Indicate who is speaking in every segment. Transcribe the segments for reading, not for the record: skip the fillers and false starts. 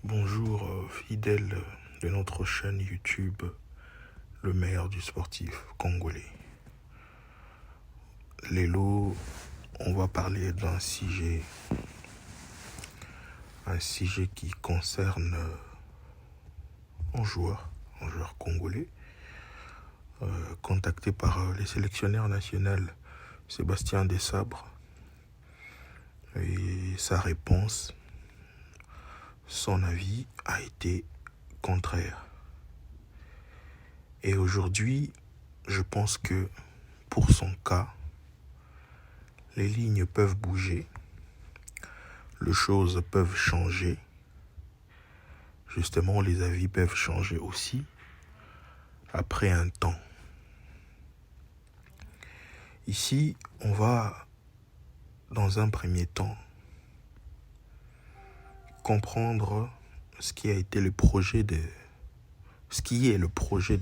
Speaker 1: Bonjour fidèles de notre chaîne YouTube, le meilleur du sportif congolais. Lélo, on va parler d'un sujet qui concerne un joueur congolais, contacté par le sélectionneur national Sébastien Desabre. Et sa réponse, son avis a été contraire. Et aujourd'hui, je pense que pour son cas, les lignes peuvent bouger, les choses peuvent changer. Justement, les avis peuvent changer aussi après un temps. Ici, on va, dans un premier temps, comprendre ce qui est le projet de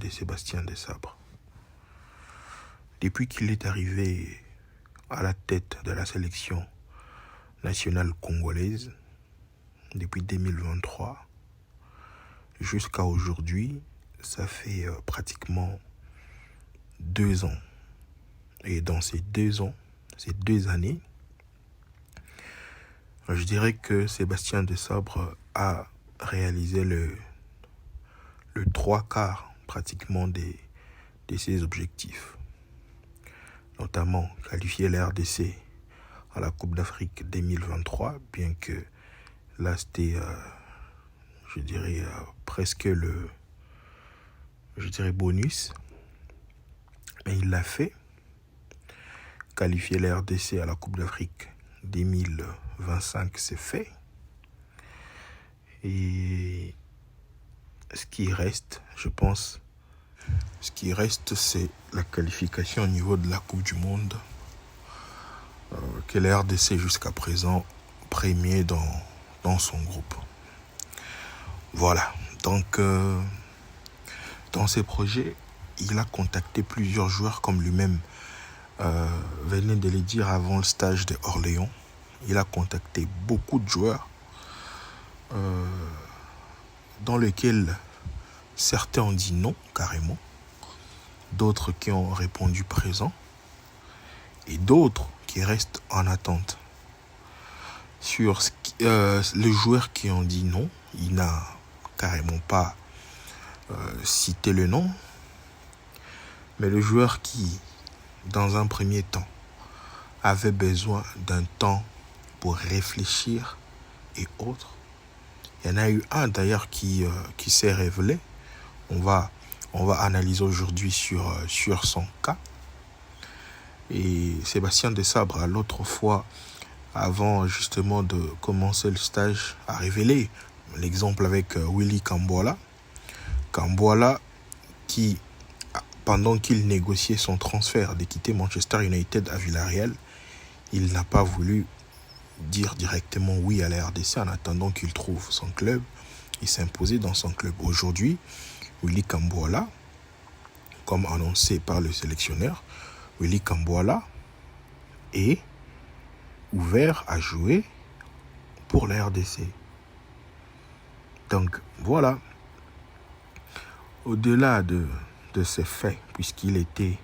Speaker 1: Sébastien Desabre. Depuis qu'il est arrivé à la tête de la sélection nationale congolaise, depuis 2023 jusqu'à aujourd'hui, ça fait pratiquement 2 ans. Et dans ces 2 ans, ces 2 années, je dirais que Sébastien Desabre a réalisé le 3/4 pratiquement de ses objectifs. Notamment qualifier la RDC à la Coupe d'Afrique 2023, bien que là c'était, presque bonus. Mais il l'a fait. Qualifier la RDC à la Coupe d'Afrique 2025, c'est fait. Et ce qui reste, c'est la qualification au niveau de la Coupe du Monde, que la RDC jusqu'à présent premier dans son groupe. Voilà. Donc, dans ses projets, il a contacté plusieurs joueurs comme lui-même venait de le dire avant le stage de Orléans. Il a contacté beaucoup de joueurs dans lesquels certains ont dit non carrément, d'autres qui ont répondu présent et d'autres qui restent en attente. Sur les joueurs qui ont dit non, il n'a carrément pas cité le nom, mais le joueur qui, dans un premier temps, avait besoin d'un temps pour réfléchir et autres. Il y en a eu un d'ailleurs qui s'est révélé. On va analyser aujourd'hui sur son cas. Et Sébastien Desabre, l'autre fois, avant justement de commencer le stage, a révélé l'exemple avec Willy Kamboala. Kamboala qui, pendant qu'il négociait son transfert de quitter Manchester United à Villarreal, il n'a pas voulu dire directement oui à la RDC en attendant qu'il trouve son club et s'imposer dans son club. Aujourd'hui, Willy Kamboala, comme annoncé par le sélectionneur, Willy Kamboala est ouvert à jouer pour la RDC. Donc voilà, au-delà de ces faits, puisqu'il était,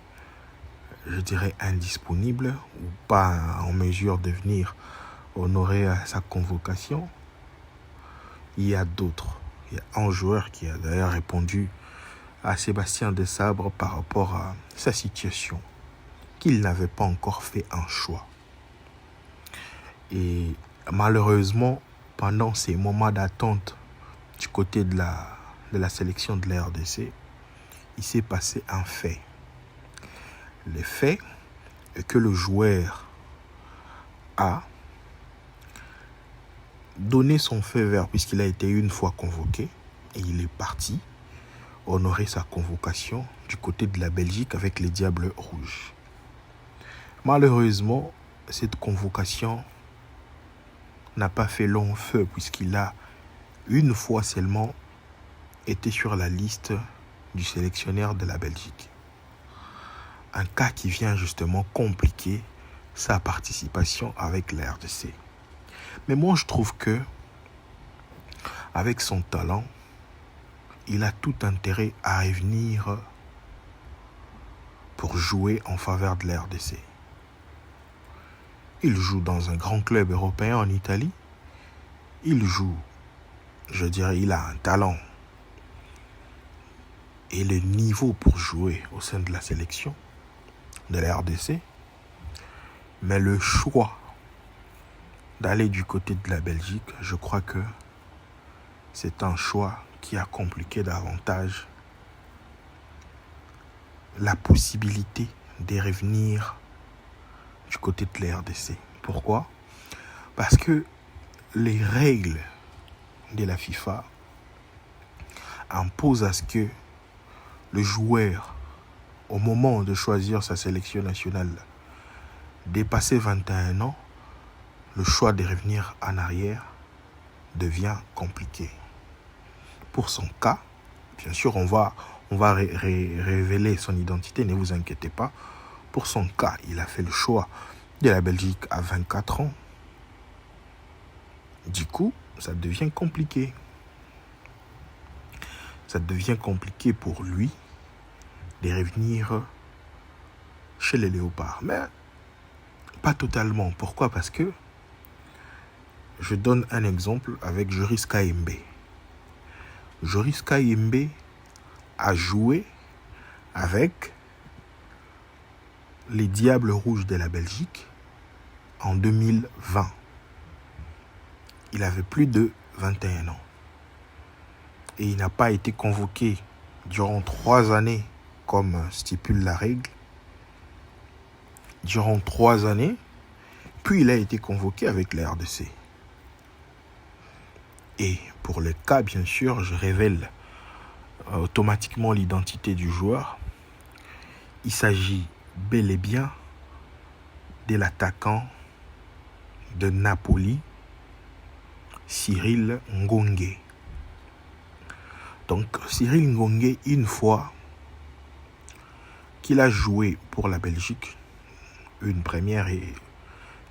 Speaker 1: indisponible ou pas en mesure de venir honorer à sa convocation, il y a d'autres. Il y a un joueur qui a d'ailleurs répondu à Sébastien Desabre par rapport à sa situation, qu'il n'avait pas encore fait un choix. Et malheureusement, pendant ces moments d'attente du côté de la sélection de la RDC, il s'est passé un fait. Le fait est que le joueur a donné son feu vert puisqu'il a été une fois convoqué et il est parti honorer sa convocation du côté de la Belgique avec les Diables Rouges. Malheureusement, cette convocation n'a pas fait long feu puisqu'il a une fois seulement été sur la liste du sélectionneur de la Belgique. Un cas qui vient justement compliquer sa participation avec la RDC. Mais moi, je trouve que avec son talent, il a tout intérêt à revenir pour jouer en faveur de la RDC. Il joue dans un grand club européen en Italie. Il joue, je dirais, il a un talent et le niveau pour jouer au sein de la sélection de la RDC. Mais le choix d'aller du côté de la Belgique, je crois que c'est un choix qui a compliqué davantage la possibilité de revenir du côté de la RDC. Pourquoi? Parce que les règles de la FIFA imposent à ce que le joueur, au moment de choisir sa sélection nationale, dépassé 21 ans, le choix de revenir en arrière devient compliqué. Pour son cas, bien sûr, on va révéler son identité, ne vous inquiétez pas. Pour son cas, il a fait le choix de la Belgique à 24 ans. Du coup, ça devient compliqué. Ça devient compliqué pour lui de revenir chez les Léopards. Mais pas totalement. Pourquoi? Parce que je donne un exemple avec Joris Kayembe. Joris Kayembe a joué avec les Diables Rouges de la Belgique en 2020. Il avait plus de 21 ans. Et il n'a pas été convoqué durant 3 années, comme stipule la règle. Durant 3 années, puis il a été convoqué avec la RDC. Et pour le cas, bien sûr, je révèle automatiquement l'identité du joueur. Il s'agit bel et bien de l'attaquant de Napoli, Cyril Ngonge. Donc, Cyril Ngonge, une fois qu'il a joué pour la Belgique, une première et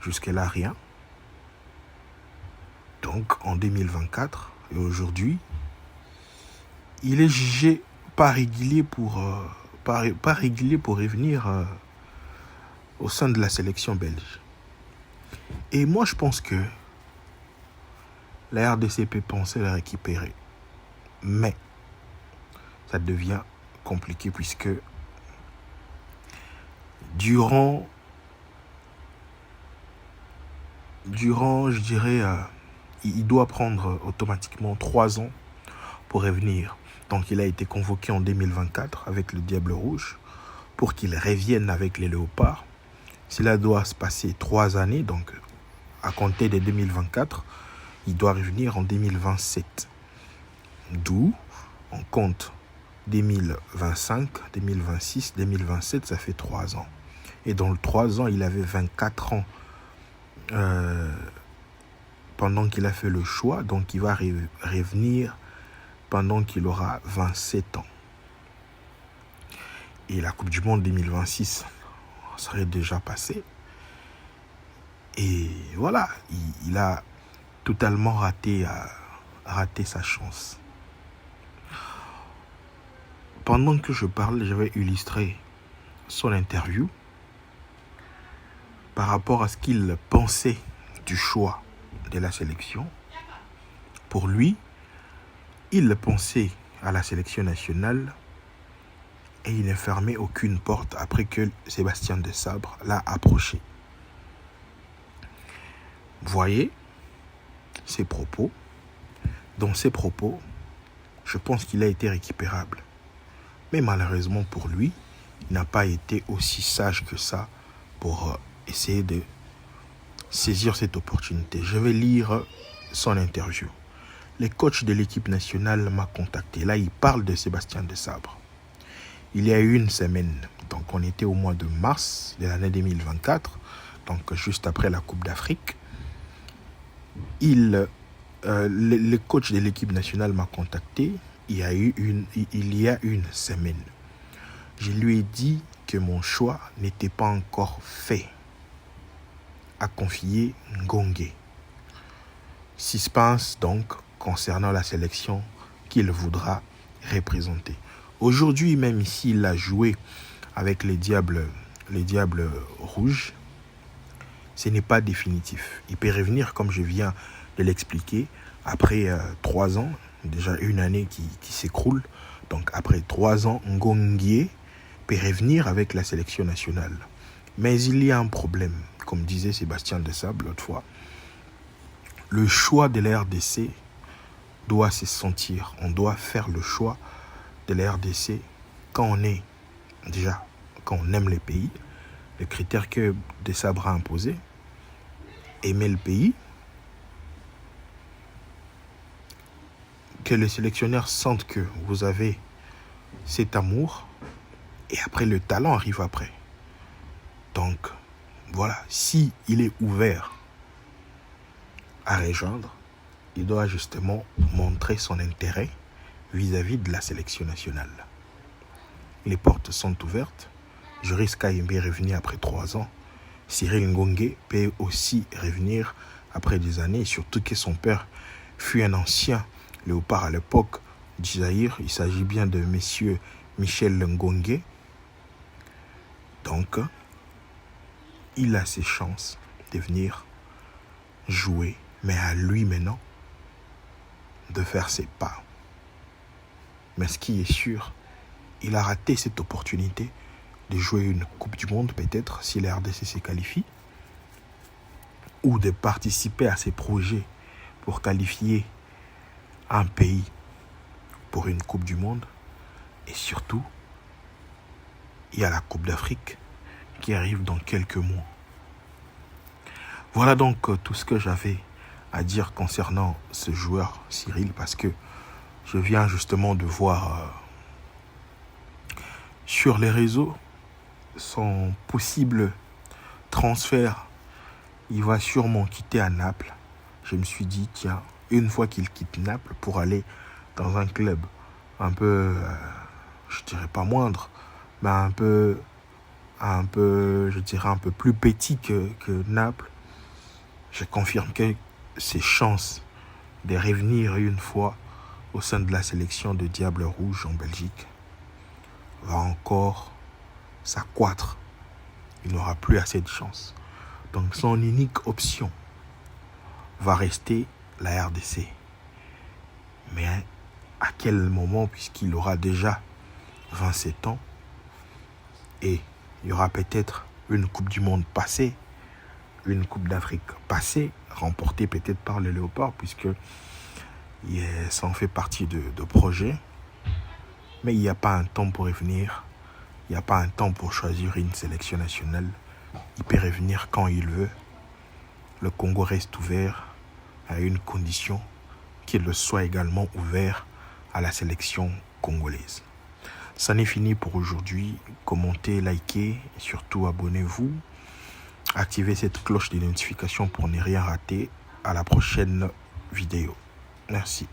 Speaker 1: jusque-là rien. Donc, en 2024 et aujourd'hui, il est jugé pas régulier pour revenir au sein de la sélection belge. Et moi, je pense que la RDC peut penser la récupérer. Mais ça devient compliqué puisque durant je dirais, il doit prendre automatiquement 3 ans pour revenir. Donc il a été convoqué en 2024 avec le Diable Rouge pour qu'il revienne avec les Léopards. Cela doit se passer 3 années, donc à compter de 2024, il doit revenir en 2027. D'où on compte 2025, 2026, 2027, ça fait 3 ans. Et dans le 3 ans, il avait 24 ans pendant qu'il a fait le choix. Donc il va revenir pendant qu'il aura 27 ans. Et la Coupe du Monde 2026 serait déjà passée. Et voilà, il a totalement raté sa chance. Pendant que je parle, je vais illustrer son interview par rapport à ce qu'il pensait du choix de la sélection. Pour lui, il pensait à la sélection nationale et il ne fermait aucune porte après que Sébastien Desabre l'a approché. Voyez ses propos. Dans ses propos, je pense qu'il a été récupérable. Mais malheureusement pour lui, il n'a pas été aussi sage que ça pour essayer de saisir cette opportunité. Je vais lire son interview. Le coach de l'équipe nationale m'a contacté. Là, il parle de Sébastien Desabre. Il y a eu une semaine, donc on était au mois de mars de l'année 2024, donc juste après la Coupe d'Afrique. Le coach de l'équipe nationale m'a contacté. Il y a une semaine. Je lui ai dit que mon choix n'était pas encore fait à confier Ngonge. Suspense donc concernant la sélection qu'il voudra représenter. Aujourd'hui, même ici, il a joué avec les Diables Rouges. Ce n'est pas définitif. Il peut revenir, comme je viens de l'expliquer, après 3 ans, déjà une année qui s'écroule. Donc après 3 ans, Ngongué peut revenir avec la sélection nationale. Mais il y a un problème, comme disait Sébastien Desables l'autre fois. Le choix de la RDC doit se sentir. On doit faire le choix de la RDC quand on aime les pays, le critère que Desables a imposé, aimer le pays, que les sélectionneurs sentent que vous avez cet amour, et après le talent arrive après. Donc voilà, si il est ouvert à rejoindre, il doit justement montrer son intérêt vis-à-vis de la sélection nationale. Les portes sont ouvertes. Joris Kayembe est revenu après 3 ans. Cyril Ngongué peut aussi revenir après des années, surtout que son père fut un ancien léopard à l'époque du Zaïre. Il s'agit bien de monsieur Michel Ngongué. Donc, il a ses chances de venir jouer, mais à lui maintenant de faire ses pas. Mais ce qui est sûr, il a raté cette opportunité de jouer une Coupe du Monde, peut-être, si la RDC se qualifie, ou de participer à ces projets pour qualifier un pays pour une Coupe du Monde. Et surtout, il y a la Coupe d'Afrique qui arrive dans quelques mois. Voilà donc tout ce que j'avais à dire concernant ce joueur Cyril, parce que je viens justement de voir sur les réseaux son possible transfert. Il va sûrement quitter à Naples. Je me suis dit, tiens, une fois qu'il quitte Naples pour aller dans un club un peu, je dirais pas moindre, mais un peu, je dirais un peu plus petit que Naples, je confirme que ses chances de revenir une fois au sein de la sélection de Diables Rouges en Belgique va encore s'accroître. Il n'aura plus assez de chance. Donc son unique option va rester la RDC. Mais à quel moment, puisqu'il aura déjà 27 ans et il y aura peut-être une Coupe du Monde passée, une Coupe d'Afrique passée, remportée peut-être par le Léopard, puisque ça en fait partie de projets. Mais il n'y a pas un temps pour revenir. Il n'y a pas un temps pour choisir une sélection nationale. Il peut revenir quand il veut. Le Congo reste ouvert à une condition qu'il soit également ouvert à la sélection congolaise. Ça n'est fini pour aujourd'hui. Commentez, likez et surtout abonnez-vous. Activez cette cloche de notification pour ne rien rater. À la prochaine vidéo. Merci.